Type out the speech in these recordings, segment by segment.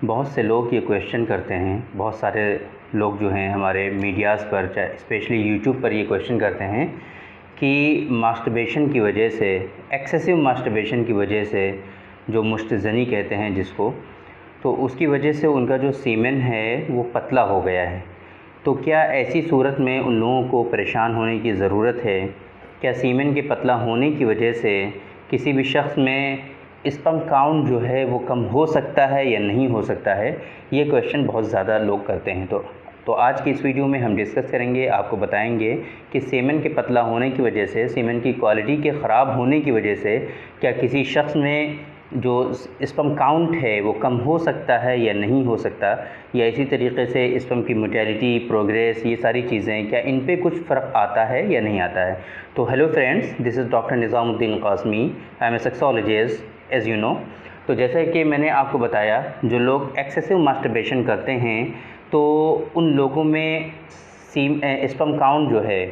बहुत से लोग ये क्वेश्चन करते हैं, बहुत सारे लोग जो हैं हमारे मीडियाज़ पर, चाहे स्पेशली यूट्यूब पर ये क्वेश्चन करते हैं कि मास्टरबेशन की वजह से, एक्सेसिव मास्टरबेशन की वजह से, जो मुश्तज़नी कहते हैं जिसको, तो उसकी वजह से उनका जो सीमेन है वो पतला हो गया है। तो क्या ऐसी सूरत में उन लोगों को परेशान होने की ज़रूरत है? क्या सीमेन के पतला होने की वजह से किसी भी शख़्स में स्पर्म काउंट जो है वो कम हो सकता है या नहीं हो सकता है? ये क्वेश्चन बहुत ज़्यादा लोग करते हैं। तो आज की इस वीडियो में हम डिस्कस करेंगे, आपको बताएंगे कि सीमेन के पतला होने की वजह से, सीमेन की क्वालिटी के ख़राब होने की वजह से क्या किसी शख़्स में जो स्पर्म काउंट है वो कम हो सकता है या नहीं हो सकता, या इसी तरीके से स्पर्म की मोटेलिटी, प्रोग्रेस, ये सारी चीज़ें क्या इन पे कुछ फ़र्क आता है या नहीं आता है। तो hello friends, this is doctor Nizamuddin Qasmi, I am a sexologist as you know. तो जैसे कि मैंने आपको बताया, जो लोग एक्सेसिव मास्टरबेशन करते हैं तो उन लोगों में स्पर्म काउंट जो है,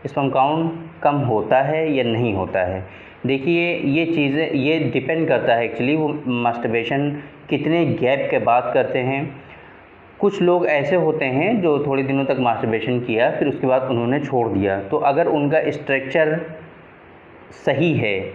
स्पर्म काउंट कम होता है या नहीं होता है। देखिए, ये चीज़ें ये डिपेंड करता है एक्चुअली वो मास्टरबेशन कितने गैप के बाद करते हैं। कुछ लोग ऐसे होते हैं जो थोड़े दिनों तक मास्टरबेशन किया, फिर उसके बाद उन्होंने छोड़ दिया, तो अगर उनका स्ट्रक्चर सही है,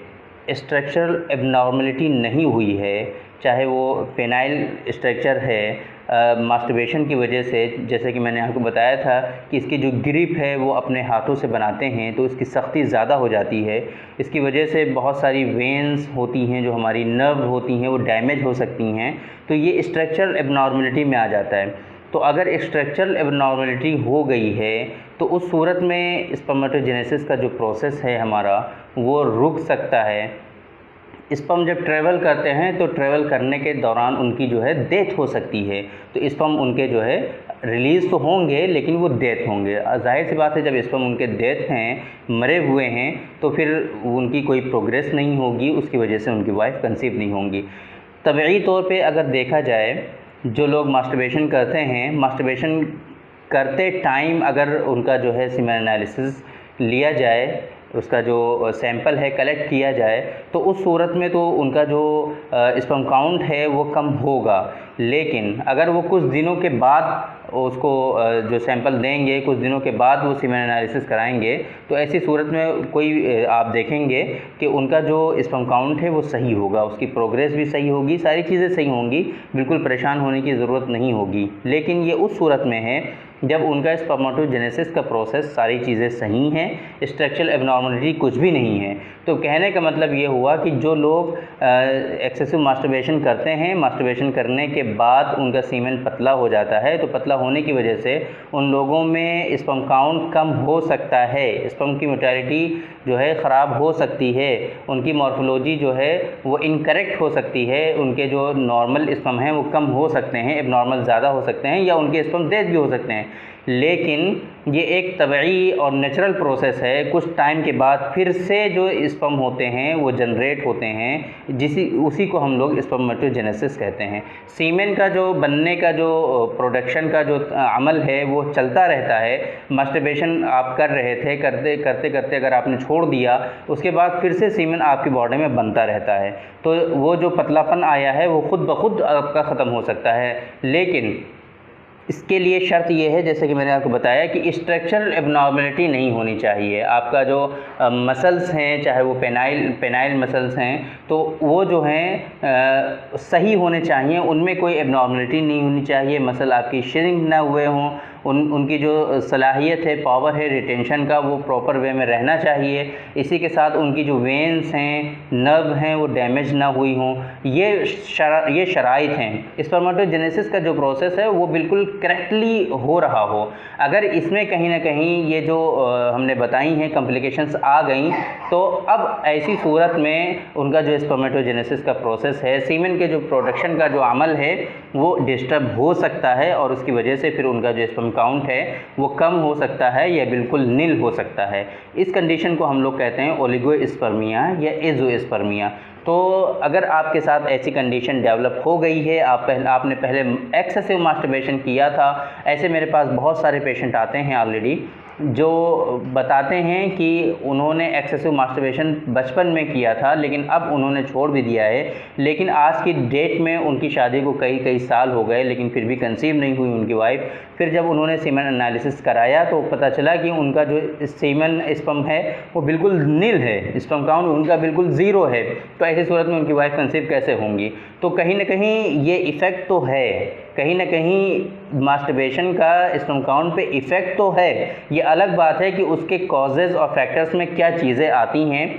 स्ट्रक्चरल एबनॉर्मलिटी नहीं हुई है, चाहे वो पेनाइल स्ट्रक्चर है, मास्टरबेशन की वजह से, जैसे कि मैंने आपको बताया था कि इसकी जो ग्रिप है वो अपने हाथों से बनाते हैं तो इसकी सख्ती ज़्यादा हो जाती है। इसकी वजह से बहुत सारी वेंस होती हैं, जो हमारी नर्व होती हैं, वो डैमेज हो सकती हैं, तो ये स्ट्रक्चरल एबनॉर्मलिटी में आ जाता है। तो अगर स्ट्रक्चरल एबनॉर्मलिटी हो गई है तो उस सूरत में स्पर्मेटोजेनेसिस का जो प्रोसेस है हमारा, वो रुक सकता है। स्पर्म जब ट्रैवल करते हैं तो ट्रैवल करने के दौरान उनकी जो है डेथ हो सकती है, तो स्पर्म उनके जो है रिलीज़ तो होंगे लेकिन वो डेथ होंगे। जाहिर सी बात है, जब स्पर्म उनके डेथ हैं, मरे हुए हैं, तो फिर उनकी कोई प्रोग्रेस नहीं होगी, उसकी वजह से उनकी वाइफ कंसीव नहीं होंगी। तबीई तौर पे अगर देखा जाए, जो लोग मास्टरबेशन करते हैं, मास्टरबेशन करते टाइम अगर उनका जो है सीमेन एनालिसिस लिया जाए, उसका जो सैंपल है कलेक्ट किया जाए, तो उस सूरत में तो उनका जो स्पर्म काउंट है वो कम होगा। लेकिन अगर वो कुछ दिनों के बाद उसको जो सैंपल देंगे, कुछ दिनों के बाद वो सीमेन एनालिसिस कराएंगे, तो ऐसी सूरत में कोई आप देखेंगे कि उनका जो स्पर्म काउंट है वो सही होगा, उसकी प्रोग्रेस भी सही होगी, सारी चीज़ें सही होंगी, बिल्कुल परेशान होने की ज़रूरत नहीं होगी। लेकिन ये उस सूरत में है जब उनका स्पर्मेटोजेनेसिस का प्रोसेस, सारी चीज़ें सही हैं, स्ट्रक्चरल एबनॉर्मलिटी कुछ भी नहीं है। तो कहने का मतलब ये हुआ कि जो लोग एक्सेसिव मास्टरबेशन करते हैं, मास्टरबेशन करने के बाद उनका सीमेन पतला हो जाता है, तो पतला होने की वजह से उन लोगों में स्पर्म काउंट कम हो सकता है, स्पर्म की मोटेलिटी जो है ख़राब हो सकती है, उनकी मॉर्फोलॉजी जो है वो इनकरेक्ट हो सकती है, उनके जो नॉर्मल स्पर्म हैं वो कम हो सकते हैं, एबनॉर्मल ज़्यादा हो सकते हैं, या उनके स्पर्म डेथ भी हो सकते हैं। लेकिन ये एक तबई और नेचुरल प्रोसेस है। कुछ टाइम के बाद फिर से जो स्पर्म होते हैं वो जनरेट होते हैं, उसी को हम लोग स्पर्मेटोजेनेसिस कहते हैं। सीमेन का जो बनने का, जो प्रोडक्शन का जो अमल है वो चलता रहता है। मास्टरबेशन आप कर रहे थे, करते करते करते अगर आपने छोड़ दिया, उसके बाद फिर से सीमेन आपकी बॉडी में बनता रहता है, तो वो जो पतलापन आया है वो खुद ब खुद आपका ख़त्म हो सकता है। लेकिन इसके लिए शर्त ये है, जैसे कि मैंने आपको बताया, कि स्ट्रक्चरल एबनॉर्मलिटी नहीं होनी चाहिए। आपका जो मसल्स हैं, चाहे वो पेनाइल मसल्स हैं, तो वो जो हैं सही होने चाहिए, उनमें कोई एबनॉर्मलिटी नहीं होनी चाहिए। मसल आपकी श्रिंक ना हुए हों, उनकी जो सलाहियत है, पावर है रिटेंशन का, वो प्रॉपर वे में रहना चाहिए। इसी के साथ उनकी जो वेंस हैं, नर्व हैं, वो डैमेज ना हुई हों। ये शराइत हैं। स्पर्मेटोजेनेसिस का जो प्रोसेस है वो बिल्कुल करेक्टली हो रहा हो। अगर इसमें कहीं ना कहीं ये जो हमने बताई हैं कॉम्प्लिकेशंस आ गई, तो अब ऐसी सूरत में उनका जो स्पर्मेटोजेनेसिस का प्रोसेस है, सीमेन के जो प्रोडक्शन का जो अमल है, वो डिस्टर्ब हो सकता है, और उसकी वजह से फिर उनका जो स्पर्म काउंट है वो कम हो सकता है या बिल्कुल नील हो सकता है। इस कंडीशन को हम लोग कहते हैं ओलिगोस्पर्मिया या एज़ोस्पर्मिया। तो अगर आपके साथ ऐसी कंडीशन डेवलप हो गई है, आपने पहले एक्सेसिव मास्टरबेशन किया था, ऐसे मेरे पास बहुत सारे पेशेंट आते हैं ऑलरेडी जो बताते हैं कि उन्होंने एक्सेसिव मास्टरबेशन बचपन में किया था लेकिन अब उन्होंने छोड़ भी दिया है, लेकिन आज की डेट में उनकी शादी को कई कई साल हो गए लेकिन फिर भी कंसीव नहीं हुई उनकी वाइफ। फिर जब उन्होंने सीमेन एनालिसिस कराया तो पता चला कि उनका जो सीमेन स्पर्म है वो बिल्कुल नील है, स्पर्म काउंट उनका बिल्कुल ज़ीरो है। तो ऐसी सूरत में उनकी वाइफ कंसीव कैसे होंगी? तो कहीं ना कहीं ये इफ़ेक्ट तो है, कहीं ना कहीं मास्टरबेशन का स्पर्म काउंट पे इफ़ेक्ट तो है। ये अलग बात है कि उसके कॉजेज़ और फैक्टर्स में क्या चीज़ें आती हैं,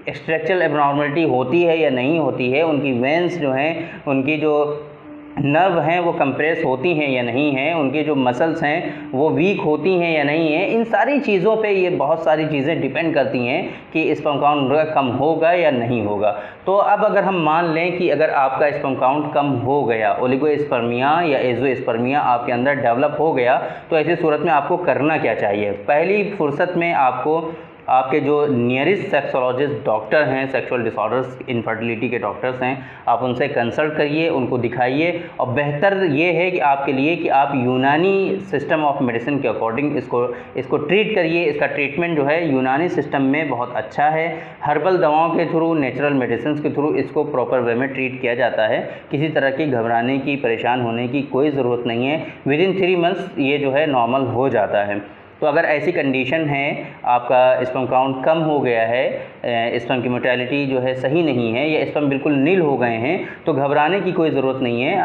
स्ट्रक्चरल एबनॉर्मलिटी होती है या नहीं होती है, उनकी वेंस जो हैं, उनकी जो नर्व हैं वो कंप्रेस होती हैं या नहीं हैं, उनके जो मसल्स हैं वो वीक होती हैं या नहीं हैं। इन सारी चीज़ों पे ये बहुत सारी चीज़ें डिपेंड करती हैं कि स्पर्म काउंट कम होगा या नहीं होगा। तो अब अगर हम मान लें कि अगर आपका स्पर्म काउंट कम हो गया, ओलिगोस्पर्मिया या एज़ोस्पर्मिया आपके अंदर डेवलप हो गया, तो ऐसी सूरत में आपको करना क्या चाहिए? पहली फुर्सत में आपको आपके जो नियरेस्ट सेक्सोलॉजिस्ट डॉक्टर हैं, सेक्सुअल डिसऑर्डर्स इनफर्टिलिटी के डॉक्टर्स हैं, आप उनसे कंसल्ट करिए, उनको दिखाइए। और बेहतर ये है कि आपके लिए कि आप यूनानी सिस्टम ऑफ मेडिसिन के अकॉर्डिंग इसको ट्रीट करिए। इसका ट्रीटमेंट जो है यूनानी सिस्टम में बहुत अच्छा है। हर्बल दवाओं के थ्रू, नेचुरल मेडिसिन के थ्रू इसको प्रॉपर वे में ट्रीट किया जाता है। किसी तरह की घबराने की, परेशान होने की कोई ज़रूरत नहीं है। विदिन 3 मंथ्स ये जो है नॉर्मल हो जाता है। तो अगर ऐसी कंडीशन है, आपका स्पर्म काउंट कम हो गया है, स्पर्म की मोर्टेलिटी जो है सही नहीं है या स्पर्म बिल्कुल नील हो गए हैं, तो घबराने की कोई ज़रूरत नहीं है।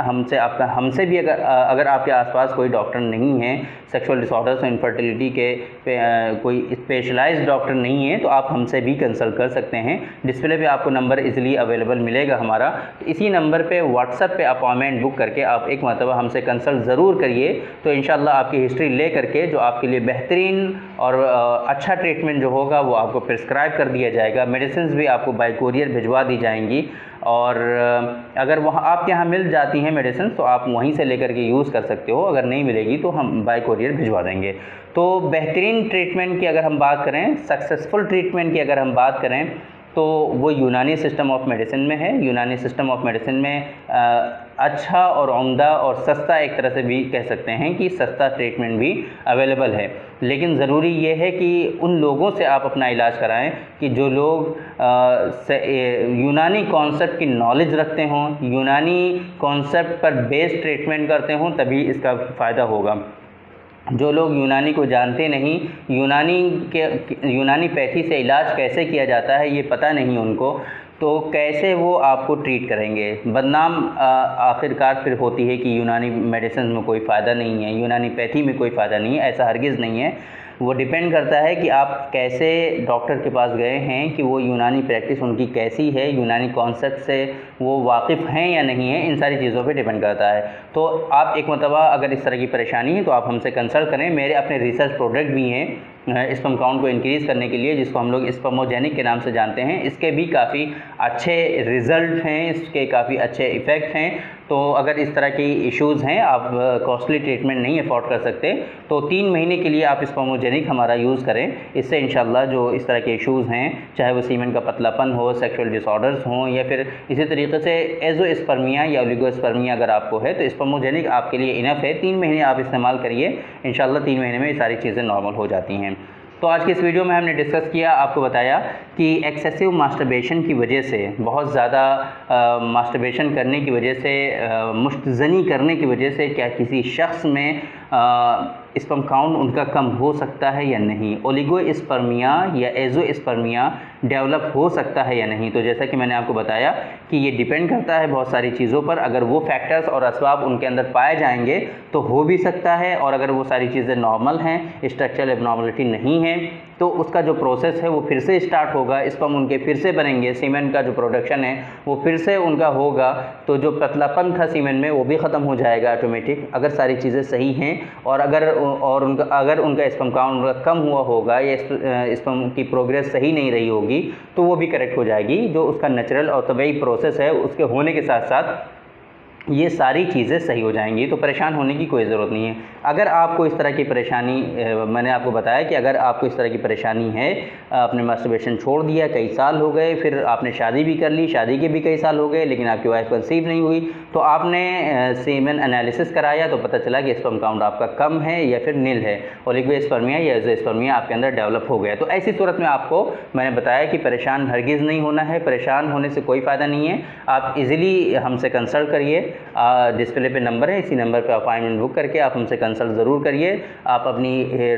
हमसे भी अगर आपके आसपास कोई डॉक्टर नहीं है, सेक्सुअल डिसऑर्डर्स और इनफर्टिलिटी के कोई स्पेशलाइज्ड डॉक्टर नहीं है, तो आप हमसे भी कंसल्ट कर सकते हैं। डिस्प्ले पे आपको नंबर इजीली अवेलेबल मिलेगा हमारा। इसी नंबर पे व्हाट्सएप पे अपॉइंटमेंट बुक करके आप एक मरतबा हमसे कंसल्ट ज़रूर करिए, तो इंशाल्लाह आपकी हिस्ट्री ले करके जो आपके लिए बेहतरीन और अच्छा ट्रीटमेंट जो होगा वो आपको प्रिस्क्राइब कर दिया जाएगा। मेडिसिन भी आपको बाय कोरियर भिजवा दी जाएंगी, और अगर वहाँ आपके यहाँ मिल जाती हैं मेडिसिन तो आप वहीं से लेकर के यूज़ कर सकते हो। अगर नहीं मिलेगी तो हम बाय कोरियर भिजवा देंगे। तो बेहतरीन ट्रीटमेंट की अगर हम बात करें, सक्सेसफुल ट्रीटमेंट की अगर हम बात करें, तो वो यूनानी सिस्टम ऑफ मेडिसिन में है। यूनानी सिस्टम ऑफ मेडिसिन में अच्छा और उम्दा और सस्ता, एक तरह से भी कह सकते हैं कि सस्ता ट्रीटमेंट भी अवेलेबल है। लेकिन ज़रूरी ये है कि उन लोगों से आप अपना इलाज कराएं कि जो लोग यूनानी कॉन्सेप्ट की नॉलेज रखते हों, यूनानी कॉन्सेप्ट पर बेस्ड ट्रीटमेंट करते हों, तभी इसका फ़ायदा होगा। जो लोग यूनानी को जानते नहीं, यूनानी पैथी से इलाज कैसे किया जाता है ये पता नहीं उनको, तो कैसे वो आपको ट्रीट करेंगे? बदनाम आखिरकार फिर होती है कि यूनानी मेडिसिन में कोई फ़ायदा नहीं है, यूनानी पैथी में कोई फ़ायदा नहीं है। ऐसा हरगिज़ नहीं है। वो डिपेंड करता है कि आप कैसे डॉक्टर के पास गए हैं, कि वो यूनानी प्रैक्टिस उनकी कैसी है, यूनानी कॉन्सेप्ट से वो वाकिफ़ हैं या नहीं है, इन सारी चीज़ों पे डिपेंड करता है। तो आप एक मरतबा अगर इस तरह की परेशानी है तो आप हमसे कंसल्ट करें। मेरे अपने रिसर्च प्रोडक्ट भी हैं स्पर्म काउंट को इंक्रीज़ करने के लिए, जिसको हम लोग स्पर्मोजेनिक के नाम से जानते हैं। इसके भी काफ़ी अच्छे रिज़ल्ट हैं, इसके काफ़ी अच्छे इफ़ेक्ट हैं। तो अगर इस तरह की इश्यूज़ हैं, आप कॉस्टली ट्रीटमेंट नहीं अफोर्ड कर सकते, तो 3 महीने के लिए आप स्पर्मोजेनिक हमारा यूज़ करें। इससे इंशाल्लाह जो इस तरह के इश्यूज़ हैं, चाहे वो सीमेन का पतलापन हो, सेक्सुअल डिसऑर्डर्स हों, या फिर इसी तरीके से एज़ोस्पर्मिया या ओलिगोस्पर्मिया अगर आपको है, तो स्पर्मोजेनिक आपके लिए इनफ है। 3 महीने आप इस्तेमाल करिए, इंशाल्लाह 3 महीने में ये सारी चीज़ें नॉर्मल हो जाती हैं। तो आज की इस वीडियो में हमने डिस्कस किया, आपको बताया कि एक्सेसिव मास्टरबेशन की वजह से, बहुत ज़्यादा मास्टरबेशन करने की वजह से, मुश्तज़नी करने की वजह से क्या किसी शख्स में स्पर्म काउंट उनका कम हो सकता है या नहीं, ओलिगोस्पर्मिया या एज़ोस्पर्मिया डेवलप हो सकता है या नहीं। तो जैसा कि मैंने आपको बताया कि ये डिपेंड करता है बहुत सारी चीज़ों पर। अगर वो फैक्टर्स और असबाब उनके अंदर पाए जाएंगे तो हो भी सकता है, और अगर वो सारी चीज़ें नॉर्मल हैं, स्ट्रक्चरल एबनॉर्मलिटी नहीं है, तो उसका जो प्रोसेस है वो फिर से स्टार्ट होगा, स्पर्म उनके फिर से बनेंगे, सीमेन का जो प्रोडक्शन है वो फिर से उनका होगा। तो जो पतलापन था सीमेन में वो भी ख़त्म हो जाएगा ऑटोमेटिक, अगर सारी चीज़ें सही हैं। और अगर उनका स्पर्म काउंट कम हुआ होगा या स्पर्म की प्रोग्रेस सही नहीं रही होगी, तो वो भी करेक्ट हो जाएगी। जो उसका नेचुरल और तबीई प्रोसेस है उसके होने के साथ साथ ये सारी चीज़ें सही हो जाएंगी, तो परेशान होने की कोई ज़रूरत नहीं है। अगर आपको इस तरह की परेशानी, मैंने आपको बताया कि अगर आपको इस तरह की परेशानी है, आपने मास्टरबेशन छोड़ दिया, कई साल हो गए, फिर आपने शादी भी कर ली, शादी के भी कई साल हो गए, लेकिन आपकी वाइफ कंसीव नहीं हुई, तो आपने सीमेन एनालिसिस कराया तो पता चला कि स्पर्म काउंट आपका कम है या फिर नील है, ओलिगोस्पर्मिया या एज़ोस्पर्मिया आपके अंदर डेवलप हो गया। तो ऐसी सूरत में आपको मैंने बताया कि परेशान हरगिज़ नहीं होना है, परेशान होने से कोई फ़ायदा नहीं है। आप इजीली हमसे कंसल्ट करिए, डिस्प्ले पे नंबर है, इसी नंबर पे अपॉइंटमेंट बुक करके आप हमसे कंसल्ट ज़रूर करिए। आप अपनी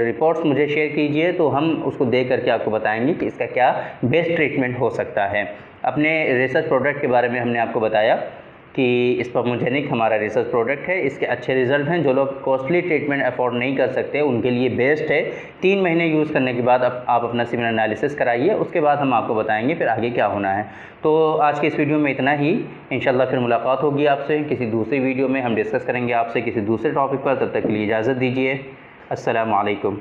रिपोर्ट्स मुझे शेयर कीजिए, तो हम उसको देख करके आपको बताएंगे कि इसका क्या बेस्ट ट्रीटमेंट हो सकता है। अपने रिसर्च प्रोडक्ट के बारे में हमने आपको बताया कि स्पर्मोजेनिक हमारा रिसर्च प्रोडक्ट है, इसके अच्छे रिज़ल्ट हैं। जो लोग कॉस्टली ट्रीटमेंट अफोर्ड नहीं कर सकते उनके लिए बेस्ट है। 3 महीने यूज़ करने के बाद आप अपना सीमेन एनालिसिस कराइए, उसके बाद हम आपको बताएंगे फिर आगे क्या होना है। तो आज के इस वीडियो में इतना ही। इंशाल्लाह फिर मुलाकात होगी आपसे किसी दूसरी वीडियो में, हम डिस्कस करेंगे आपसे किसी दूसरे टॉपिक पर। तब तक के लिए इजाज़त दीजिए। अस्सलामु अलैकुम।